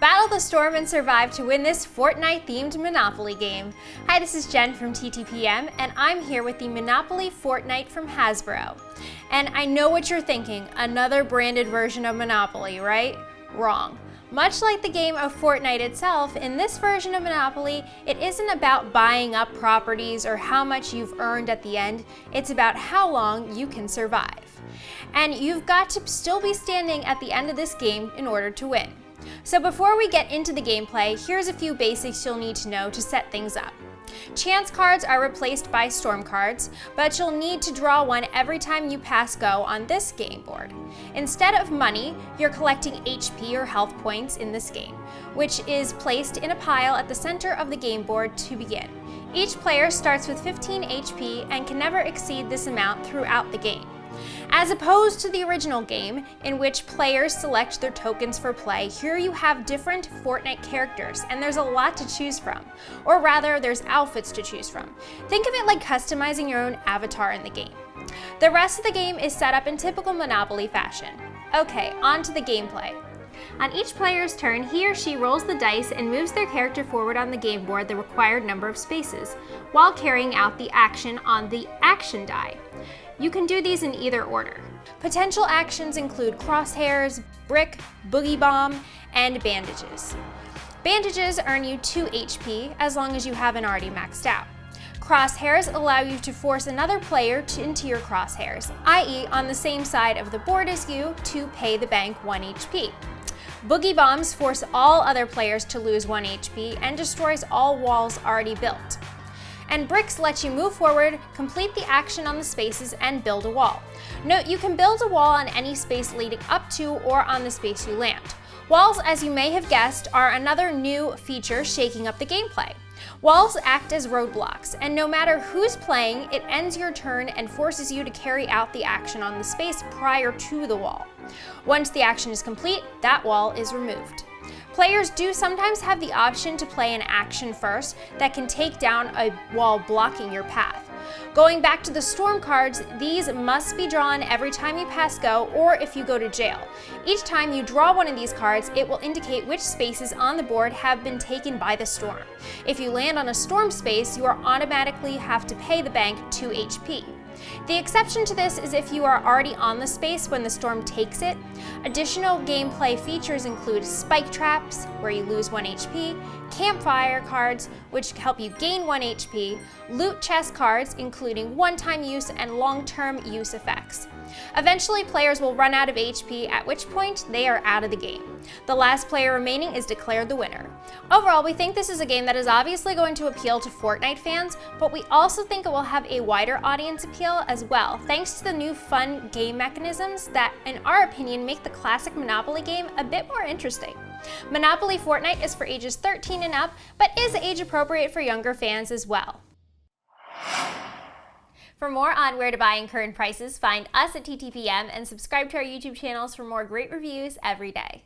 Battle the storm and survive to win this Fortnite-themed Monopoly game. Hi, this is Jen from TTPM, and I'm here with the Monopoly Fortnite from Hasbro. And I know what you're thinking, another branded version of Monopoly, right? Wrong. Much like the game of Fortnite itself, in this version of Monopoly, it isn't about buying up properties or how much you've earned at the end, it's about how long you can survive. And you've got to still be standing at the end of this game in order to win. So before we get into the gameplay, here's a few basics you'll need to know to set things up. Chance cards are replaced by storm cards, but you'll need to draw one every time you pass go on this game board. Instead of money, you're collecting HP or health points in this game, which is placed in a pile at the center of the game board to begin. Each player starts with 15 HP and can never exceed this amount throughout the game. As opposed to the original game, in which players select their tokens for play, here you have different Fortnite characters, and there's a lot to choose from. Or rather, there's outfits to choose from. Think of it like customizing your own avatar in the game. The rest of the game is set up in typical Monopoly fashion. Okay, on to the gameplay. On each player's turn, he or she rolls the dice and moves their character forward on the game board the required number of spaces, while carrying out the action on the action die. You can do these in either order. Potential actions include crosshairs, brick, boogie bomb, and bandages. Bandages earn you 2 HP as long as you haven't already maxed out. Crosshairs allow you to force another player into your crosshairs, i.e. on the same side of the board as you, to pay the bank 1 HP. Boogie bombs force all other players to lose 1 HP and destroys all walls already built. And bricks let you move forward, complete the action on the spaces, and build a wall. Note, you can build a wall on any space leading up to or on the space you land. Walls, as you may have guessed, are another new feature shaking up the gameplay. Walls act as roadblocks, and no matter who's playing, it ends your turn and forces you to carry out the action on the space prior to the wall. Once the action is complete, that wall is removed. Players do sometimes have the option to play an action first that can take down a wall blocking your path. Going back to the storm cards, these must be drawn every time you pass go or if you go to jail. Each time you draw one of these cards, it will indicate which spaces on the board have been taken by the storm. If you land on a storm space, you automatically have to pay the bank 2 HP. The exception to this is if you are already on the space when the storm takes it. Additional gameplay features include spike traps, where you lose 1 HP, campfire cards, which help you gain 1 HP, loot chest cards, including one-time use and long-term use effects. Eventually, players will run out of HP, at which point they are out of the game. The last player remaining is declared the winner. Overall, we think this is a game that is obviously going to appeal to Fortnite fans, but we also think it will have a wider audience appeal as well, thanks to the new fun game mechanisms that, in our opinion, make the classic Monopoly game a bit more interesting. Monopoly Fortnite is for ages 13 and up, but is age appropriate for younger fans as well. For more on where to buy and current prices, find us at TTPM and subscribe to our YouTube channels for more great reviews every day.